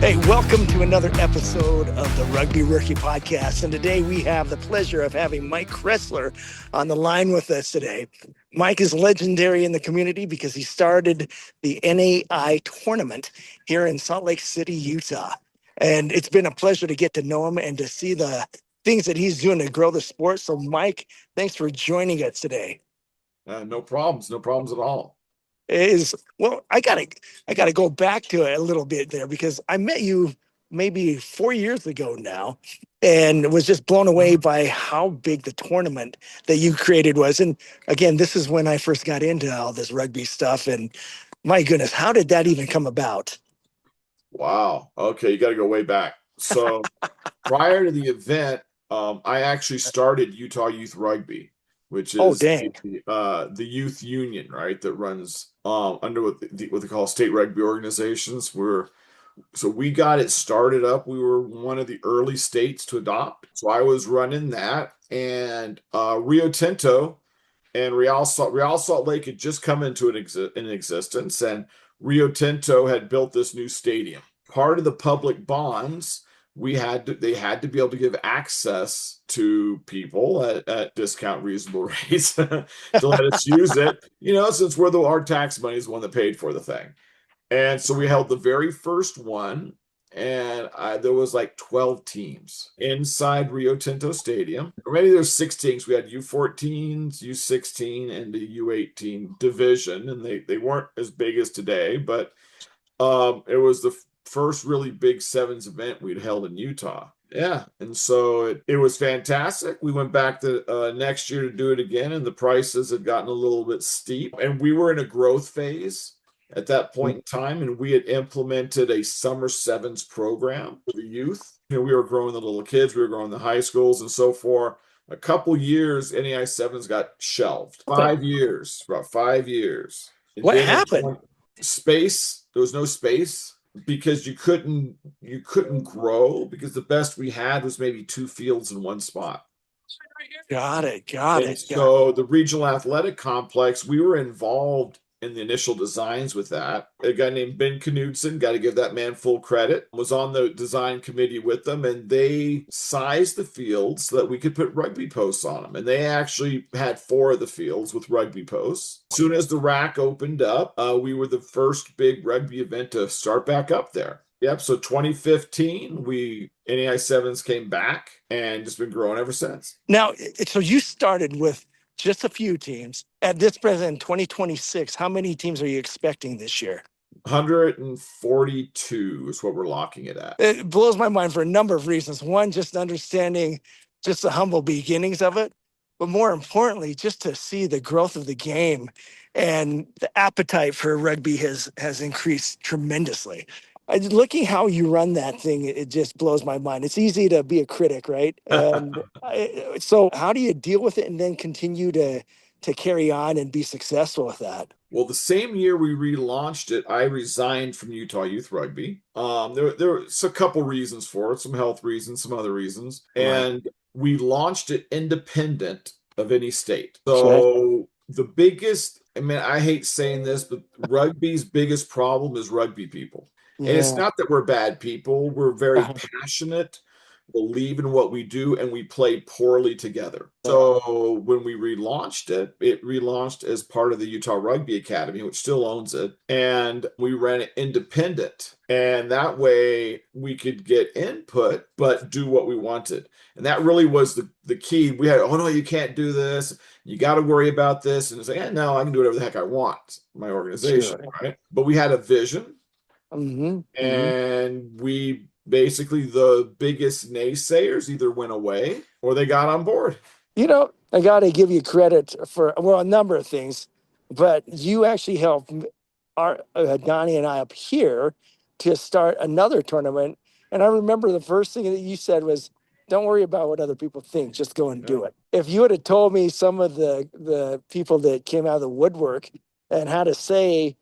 Hey, welcome to another episode of the Rugby Rookie Podcast. And today we have the pleasure of having Mike Cressler on the line with us today. Mike is legendary in the community because he started the NAI tournament here in Salt Lake City, Utah. And it's been a pleasure to get to know him and to see the things that he's doing to grow the sport. So, Mike, thanks for joining us today. No problems at all. I gotta go back to it a little bit there because I met you maybe 4 years ago now and was just blown away by how big the tournament that you created was. And again, this is when I first got into all this rugby stuff. And my goodness, how did that even come about? Wow. Okay, you got to go way back. So prior to the event, I actually started Utah Youth Rugby, which Oh, is dang. the youth union, right? That runs under what they call state rugby organizations. So we got it started up. We were one of the early states to adopt. So I was running that, and Rio Tinto and Real Salt Lake had just come into an existence, and Rio Tinto had built this new stadium. Part of the public bonds, they had to be able to give access to people at discount reasonable rates to let us use it, since our tax money is the one that paid for the thing. And so we held the very first one, and there was like 12 teams inside Rio Tinto Stadium. Or maybe there's 6 teams. We had U14s, U16, and the U18 division, and they weren't as big as today, but it was the first really big sevens event we'd held in Utah. Yeah, and so it was fantastic. We went back the next year to do it again, and the prices had gotten a little bit steep, and we were in a growth phase at that point in time, and we had implemented a summer sevens program for the youth. We were growing the little kids, we were growing the high schools, and so for a couple years, NAI sevens got shelved. 5 years, about 5 years. And What then happened? space, there was no space because you couldn't grow, because the best we had was maybe 2 fields in one spot. Got it. And so the regional athletic complex, we were involved in the initial designs with that. A guy named Ben Knudsen, got to give that man full credit, was on the design committee with them, and they sized the fields so that we could put rugby posts on them. And they actually had 4 of the fields with rugby posts. As soon as the rack opened up, we were the first big rugby event to start back up there. Yep. So 2015, NAI sevens came back and just been growing ever since. Now, so you started with just a few teams. At this present, in 2026, how many teams are you expecting this year? 142 is what we're locking it at. It blows my mind for a number of reasons. One, just understanding just the humble beginnings of it, but more importantly, just to see the growth of the game and the appetite for rugby has increased tremendously. Looking how you run that thing, it just blows my mind. It's easy to be a critic, right? And so how do you deal with it and then continue to carry on and be successful with that? Well, the same year we relaunched it, I resigned from Utah Youth Rugby. There's a couple reasons for it, some health reasons, some other reasons. And we launched it independent of any state. So the biggest, I hate saying this, but rugby's biggest problem is rugby people. And it's not that we're bad people. We're very passionate, believe in what we do, and we play poorly together. So when we relaunched it relaunched as part of the Utah Rugby Academy, which still owns it. And we ran it independent. And that way we could get input, but do what we wanted. And that really was the key. We had, oh, no, you can't do this. You got to worry about this. And it's like, no, I can do whatever the heck I want, my organization, right? But we had a vision. And we basically, the biggest naysayers either went away or they got on board. I got to give you credit for, a number of things, but you actually helped Donnie and I up here to start another tournament. And I remember the first thing that you said was, don't worry about what other people think, just go and do it. If you would have told me some of the people that came out of the woodwork and had to say,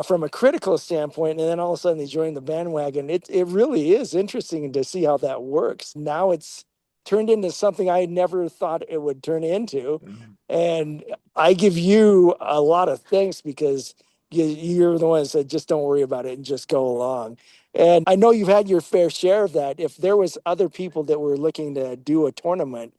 from a critical standpoint, and then all of a sudden they join the bandwagon. It really is interesting to see how that works. Now it's turned into something I never thought it would turn into. And I give you a lot of thanks because you're the one that said, just don't worry about it and just go along. And I know you've had your fair share of that. If there was other people that were looking to do a tournament,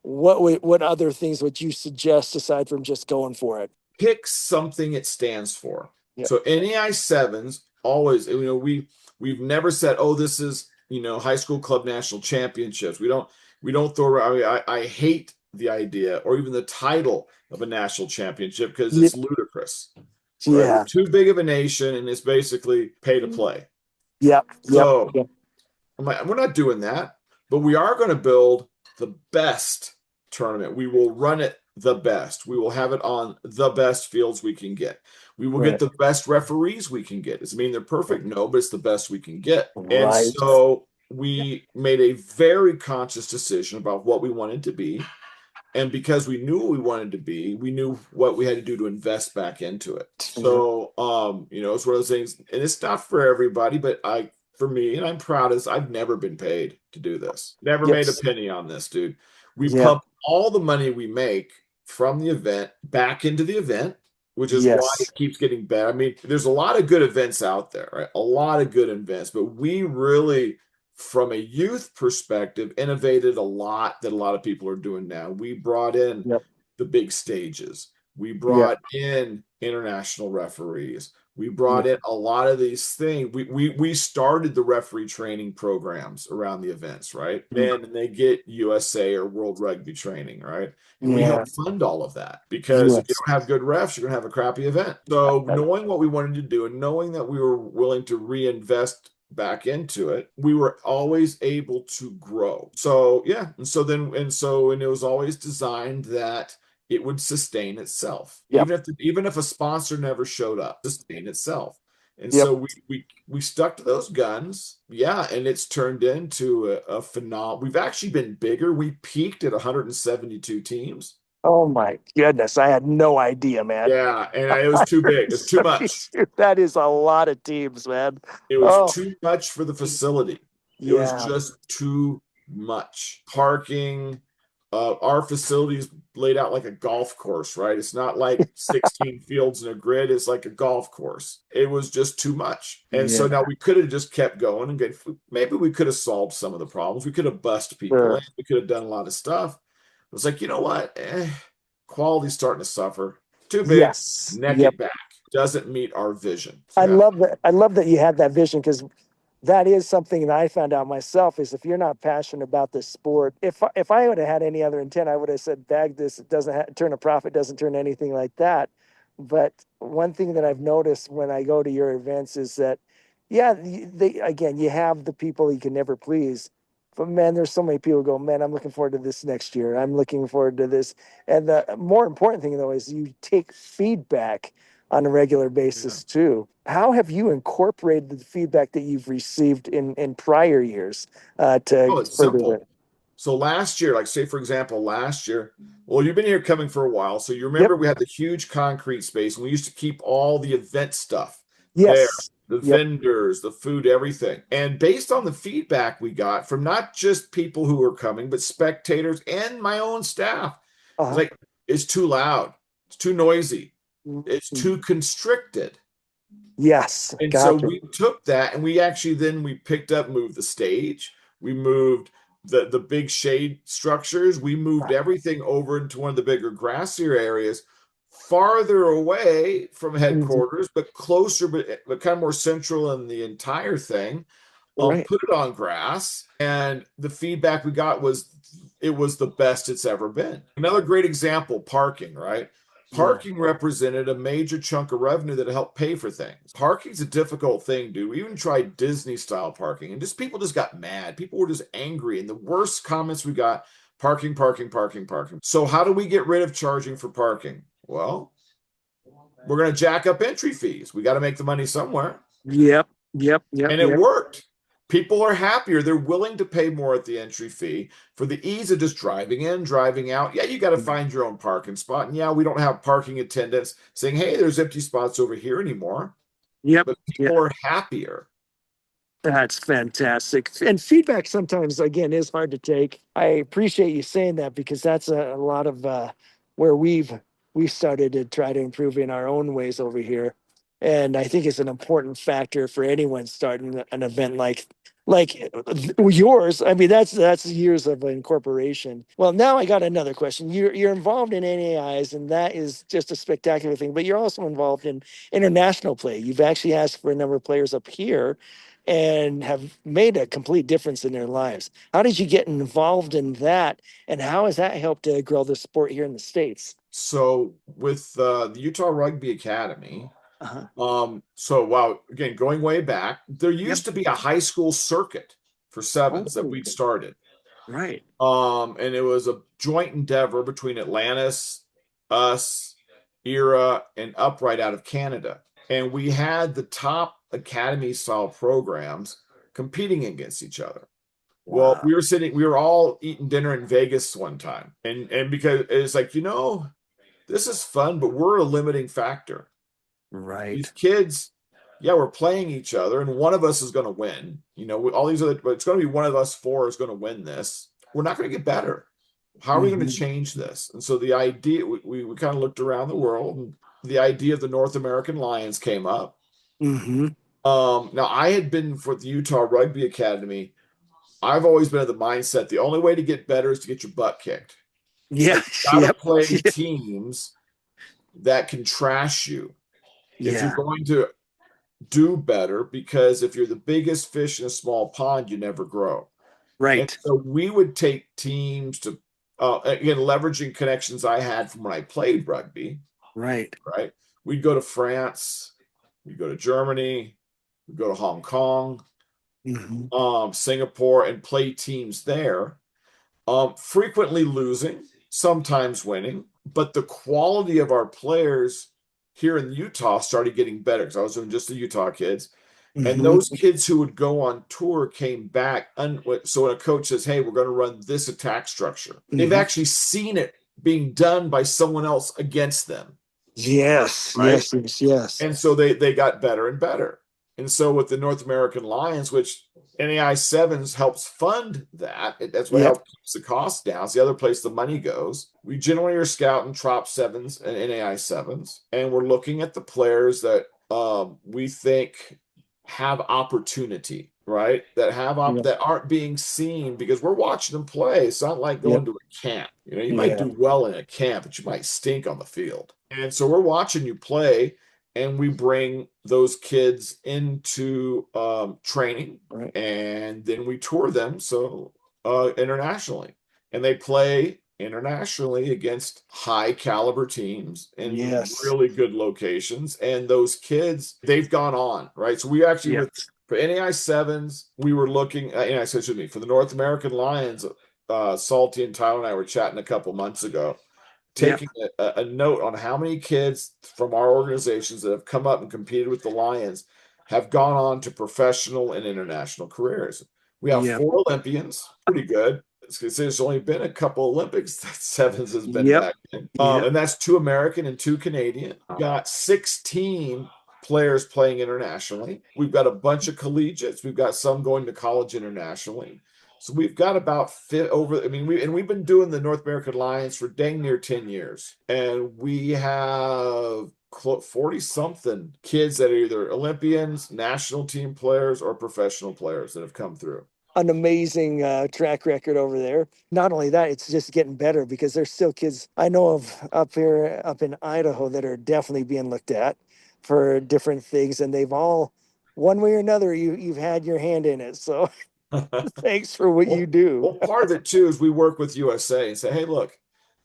what other things would you suggest aside from just going for it? Pick something it stands for. Yep. So NAI sevens always, we've never said, oh, this is, high school club national championships. We don't throw around. I hate the idea or even the title of a national championship because Ye- it's ludicrous, right? We're Yeah. too big of a nation and it's basically pay to play. Yep. Yep. So Yep. I'm like, we're not doing that, but we are going to build the best tournament. We will run it the best. We will have it on the best fields we can get. We will get Right. the best referees we can get. Does it mean they're perfect? No, but it's the best we can get. And Right. so we made a very conscious decision about what we wanted to be. And because we knew what we wanted to be, we knew what we had to do to invest back into it. So, it's one of those things, and it's not for everybody, but for me, and I'm proud as I've never been paid to do this. Never made a Yes. penny on this, dude. We Yep. pump all the money we make from the event back into the event, which is why Yes. it keeps getting better. I mean, there's a lot of good events out there, right? A lot of good events, but we really from a youth perspective, innovated a lot that a lot of people are doing now. We brought in Yep. the big stages. We Yep. brought in international referees. We brought Yep. in a lot of these things. We started the referee training programs around the events, right? And they get USA or World Rugby training, right? And we help Yeah. fund all of that because if you Yes. don't have good refs, you're going to have a crappy event. So knowing what we wanted to do and knowing that we were willing to reinvest back into it, we were always able to grow. So yeah, and it was always designed that it would sustain itself, Yep. even if a sponsor never showed up, sustain itself. And Yep. so we stuck to those guns, yeah, and it's turned into a phenomenal. We've actually been bigger. We peaked at 172 teams. Oh my goodness. I had no idea, man. Yeah, and it was too big. It's too much. 72. That is a lot of teams, man. It was Oh, too much for the facility. It was yeah. just too much. Parking, our facilities laid out like a golf course, right? It's not like 16 fields in a grid, it's like a golf course. It was just too much. And so now Yeah. we could have just kept going and maybe we could have solved some of the problems. We could have bussed people Sure. in. We could have done a lot of stuff. It was like, you know what? Quality's starting to suffer. Too big. Yes. Neck Yep. it back. Doesn't meet our vision. So I yeah. love that. I love that you had that vision because that is something that I found out myself is if you're not passionate about this sport, if I would have had any other intent, I would have said, bag this. It doesn't turn a profit, doesn't turn anything like that. But one thing that I've noticed when I go to your events is that, yeah, again, you have the people you can never please. But man, there's so many people go, man, I'm looking forward to this next year. I'm looking forward to this. And the more important thing, though, is you take feedback on a regular Yeah. basis too. How have you incorporated the feedback that you've received in prior years to Oh, it's further simple. that? So last year, like say for example, last year, well, you've been here coming for a while, so you Yep. remember we had the huge concrete space, and we used to keep all the event stuff there, Yes. the Yep. vendors, the food, everything. And based on the feedback we got from not just people who were coming, but spectators and my own staff, it's Uh-huh. like it's too loud, it's too noisy, it's Mhm. too constricted. Yes. And so Gotcha. we took that and we picked up, moved the stage, we moved the big shade structures, we moved everything over into one of the bigger grassier areas, farther away from Mhm. headquarters, but closer, but kind of more central in the entire thing. Right. Put it on grass, and the feedback we got was it was the best it's ever been. Another great example, parking, right? Yeah. Parking represented a major chunk of revenue that helped pay for things. Parking's a difficult thing, dude. We even tried Disney style parking, and just people just got mad. People were just angry. And the worst comments we got parking, parking, parking, parking. So, how do we get rid of charging for parking? Well, we're going to jack up entry fees. We got to make the money somewhere. Yep. Yep. Yep. And it Yep. worked. People are happier. They're willing to pay more at the entry fee for the ease of just driving in, driving out. Yeah, you got to find your own parking spot. And yeah, we don't have parking attendants saying, hey, there's empty spots over here anymore. Yep. But Yep. people are happier. That's fantastic. And feedback sometimes, again, is hard to take. I appreciate you saying that because that's a lot of where we started to try to improve in our own ways over here. And I think it's an important factor for anyone starting an event like yours. I mean, that's years of incorporation. Well, now I got another question. You're involved in NAIs, and that is just a spectacular thing. But you're also involved in international play. You've actually asked for a number of players up here, and have made a complete difference in their lives. How did you get involved in that, and how has that helped to grow the sport here in the States? So with the Utah Rugby Academy, Uh-huh. so wow, again, going way back, there Yep. used to be a high school circuit for sevens that Oh, we'd started. right. And it was a joint endeavor between Atlantis, us, Era, and Upright out of Canada. And we had the top academy style programs competing against each other. Well, Wow. we were all eating dinner in Vegas one time. And because it's like, this is fun, but we're a limiting factor. These Right. kids, yeah, we're playing each other, and one of us is going to win. All these other, but it's going to be one of us four is going to win this. We're not going to get better. How are we going to Hmm. change this? And so the idea, we kind of looked around the world, and the idea of the North American Lions came up. Hmm. Now I had been for the Utah Rugby Academy. I've always been of the mindset the only way to get better is to get your butt kicked. Yeah. Like, you got to Yep. play Yeah. teams that can trash you if you're Yeah. going to do better, because if you're the biggest fish in a small pond, you never grow. And Right. so we would take teams to, again, leveraging connections I had from when I played rugby, Right. right? We'd go to France, we'd go to Germany, we'd go to Hong Kong, Hmm. Singapore, and play teams there, frequently losing, sometimes winning, but the quality of our players here in Utah started getting better because I was doing just the Utah kids. And those Hmm. kids who would go on tour came back. So when a coach says, "Hey, we're going to run this attack structure," they've Hmm. actually seen it being done by someone else against them, Yes. right? Yes. Yes. Yes. And so they got better and better. And so with the North American Lions, which NAI Sevens helps fund that, that's what Yep. helps keeps the cost down. It's the other place the money goes. We generally are scouting Trop Sevens and NAI Sevens, and we're looking at the players that we think have opportunity, right? Yep. That aren't being seen because we're watching them play. It's not like Yep. going to a camp. You might Yeah. do well in a camp, but you might stink on the field. And so we're watching you play, and we bring those kids into training, Right. and then we tour them internationally, and they play internationally against high caliber teams in Yes. really good locations. And those kids, they've gone on, right? So we actually, with Yes. for NAI sevens, we were looking excuse me, for the North American Lions. Salty and Tyler and I were chatting a couple months ago, Yep. taking a note on how many kids from our organizations that have come up and competed with the Lions have gone on to professional and international careers. We have Yep. four Olympians, pretty good. There's only been a couple Olympics that sevens has been Yep. back in. Yep. And that's two American and two Canadian. We got 16 players playing internationally. We've got a bunch of collegiates. We've got some going to college internationally. So we've got about fit over. I mean, we've been doing the North American Lions for dang near 10 years, and we have 40 something kids that are either Olympians, national team players, or professional players that have come through. An amazing track record over there. Not only that, it's just getting better because there's still kids I know of up here, up in Idaho, that are definitely being looked at for different things, and they've all, one way or another, you've had your hand in it. So thanks for what you Well, do. well, part of it too is we work with USA and say, hey, look,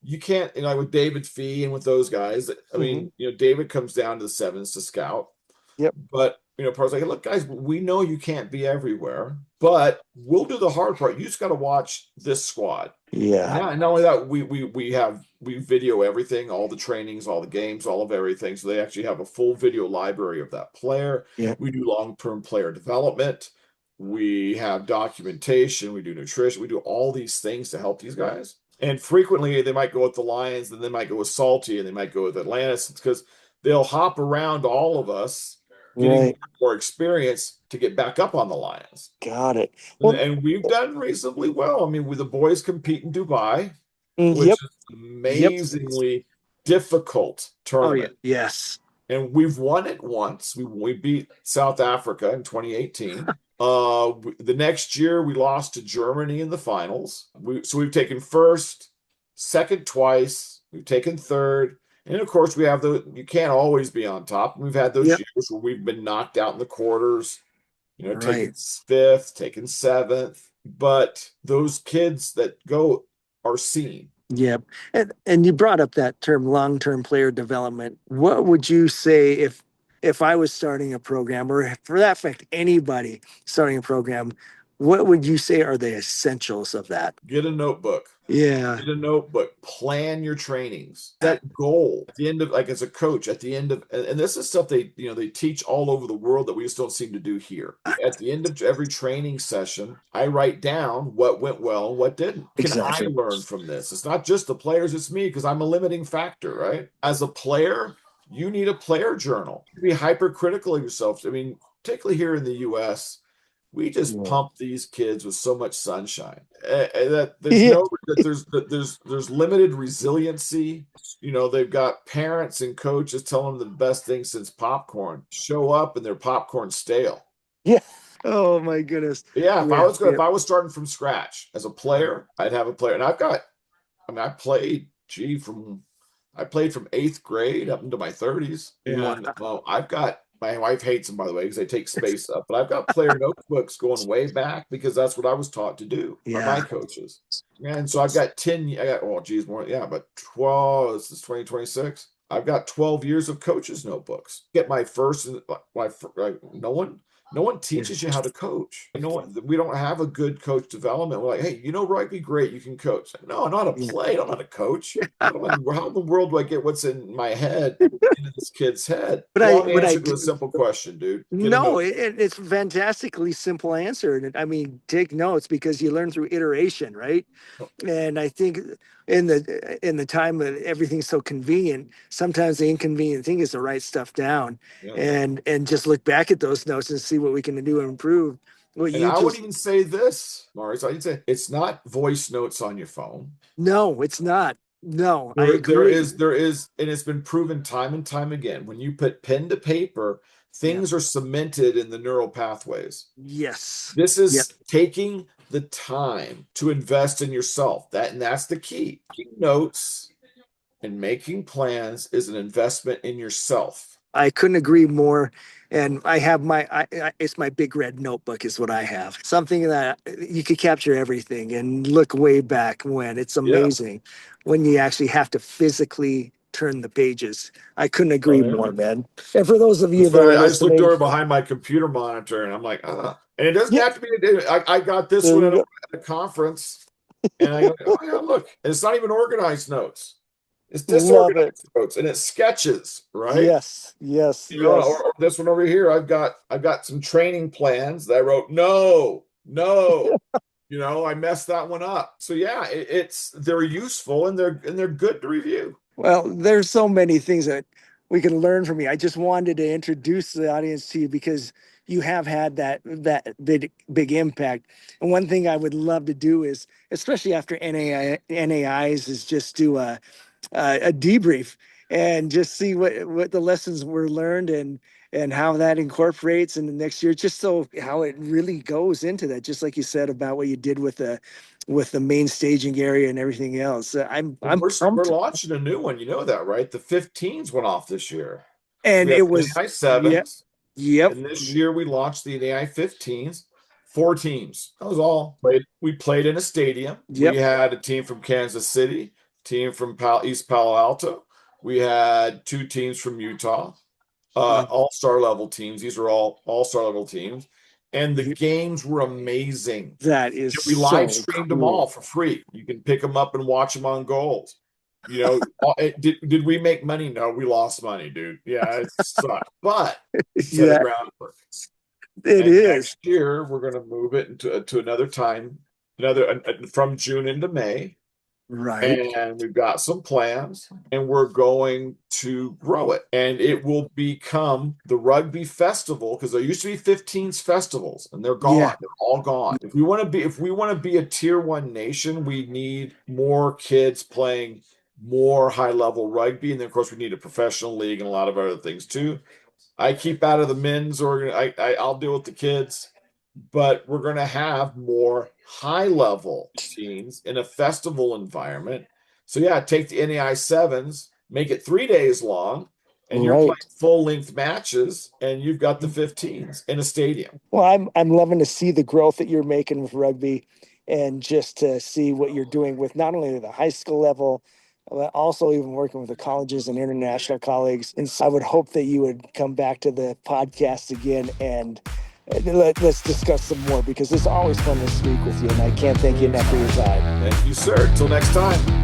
you can't, with David Fee and with those guys. I Hmm. mean, David comes down to the sevens to scout. Yep. But part's like, look, guys, we know you can't be everywhere, but we'll do the hard part. You just got to watch this squad. And Yeah. not only that, we video everything, all the trainings, all the games, all of everything. So they actually have a full video library of that player. Yeah. We do long-term player development. We have documentation. We do nutrition. We do all these things to help these guys. And frequently they might go with the Lions, and they might go with Salty, and they might go with Atlantis. It's because they'll hop around all of us, getting Right. more experience to get back up on the Lions. Got it. And, Well, and we've done reasonably well. I mean, the boys compete in Dubai, which yep. is an Yep. amazingly difficult Oh, yeah. tournament. Yes. and we've won it once. We beat South Africa in 2018. The next year we lost to Germany in the finals. So we've taken first, second twice. We've taken third, and of course we have you can't always be on top. We've had those Yep. years where we've been knocked out in the quarters. Taken Right. fifth, taken seventh. But those kids that go are seen. Yep. And you brought up that term long-term player development. What would you say if I was starting a program, or for that fact, anybody starting a program, what would you say are the essentials of that? Get a notebook. Yeah. Get a notebook, plan your trainings, set goal at the end of, like, as a coach, at the end of, and this is stuff they teach all over the world that we just don't seem to do here. At the end of every training session, I write down what went well and what didn't. Can I Exactly. learn from this? It's not just the players, it's me, because I'm a limiting factor, right? As a player, you need a player journal. Be hypercritical of yourself. I mean, particularly here in the US, we just Yeah. pump these kids with so much sunshine. That there's Yeah. no there's limited resiliency. They've got parents and coaches telling them the best thing since popcorn. Show up and their popcorn stale. Yeah. Oh my goodness. Yeah, Yeah. if I was starting from scratch as a player, I'd have a player, and I played, from I played from eighth grade up into my 30s. Yeah. And well, my wife hates them, by the way, because they take space up. But I've got player notebooks going way back because that's what I was taught to do by my Yeah. coaches. And so I've got 10, I got, oh, geez, more, yeah, but 12, this is 2026. I've got 12 years of coaches' notebooks. Get my first, no one Yeah. teaches you how to coach. We don't have a good coach development. We're like, hey, rugby, great, you can coach. No, not a Yeah. play. I don't know how to coach. How in the world do I get what's in my head into this kid's head? But I, Long but I, answer to a simple question, dude. Get a no, note. it's a fantastically simple answer. And I mean, take notes because you learn through iteration, right? And I think in the time that everything's so convenient, sometimes the inconvenient thing is to write stuff down Yeah. and just look back at those notes and see what we can do to improve. What And you I would just even say this, Maurice. I'd say it's not voice notes on your phone. No, it's not. No, I There agree. is, and it's been proven time and time again. When you put pen to paper, Yeah. things are cemented in the neural pathways. Yes. This Yep. is taking the time to invest in yourself. That's the key. Taking notes and making plans is an investment in yourself. I couldn't agree more. And I have it's my big red notebook is what I have. Something that you could capture everything and look way back when. It's Yeah. amazing when you actually have to physically turn the pages. I couldn't Oh, agree yeah. more, man. And for those of you That's that funny. are I just looked listening, over behind my computer monitor and I'm like, ah. And it doesn't yeah, have to be. I got this there one you at go. a conference, and I go, oh yeah, look. And it's not even organized notes. It's Love it. disorganized notes, and it's sketches, right? Yes, yes, yes. Or this one over here, I've got some training plans that I wrote. No, no, I messed that one up. So yeah, they're useful and they're good to review. Well, there's so many things that we can learn from you. I just wanted to introduce the audience to you because you have had that big impact. And one thing I would love to do is, especially after NAIs, is just do a debrief and just see what the lessons were learned and how that incorporates in the next year, just so how it really goes into that, just like you said about what you did with the main staging area and everything else. And I'm we're pumped. launching a new one. You know that, right? The 15s went off this year. And We have it was, AI yep, sevens, yep, and this year we launched the AI 15s. Four teams. That was all. We played in a stadium. We yep, had a team from Kansas City, team from East Palo Alto. We had two teams from Utah, all-star level teams. These are all-star level teams, and the yep. games were amazing. That is We live so streamed them all cool. for free. You can pick them up and watch them on goals. Did we make money? No, we lost money, dude. Yeah, it sucked, but set a Yeah, groundwork. it And is. next year we're going to move it to another time, from June into May, Right. and we've got some plans, and we're going to grow it, and it will become the rugby festival, because there used to be 15s festivals and they're Yeah. gone. They're all gone. If we want to be a tier one nation, we need more kids playing more high-level rugby, and then of course we need a professional league and a lot of other things too. I keep out of the men's I'll deal with the kids, but we're going to have more high-level teams in a festival environment. So yeah, take the NAI sevens, make it 3 days long, and you're playing Right. full-length matches, and you've got the 15s in a stadium. Well, I'm loving to see the growth that you're making with rugby, and just to see what you're doing with not only the high school level, but also even working with the colleges and international colleagues. And so I would hope that you would come back to the podcast again, and let's discuss some more, because it's always fun to speak with you, and I can't thank you enough for your time. Thank you, sir. Till next time.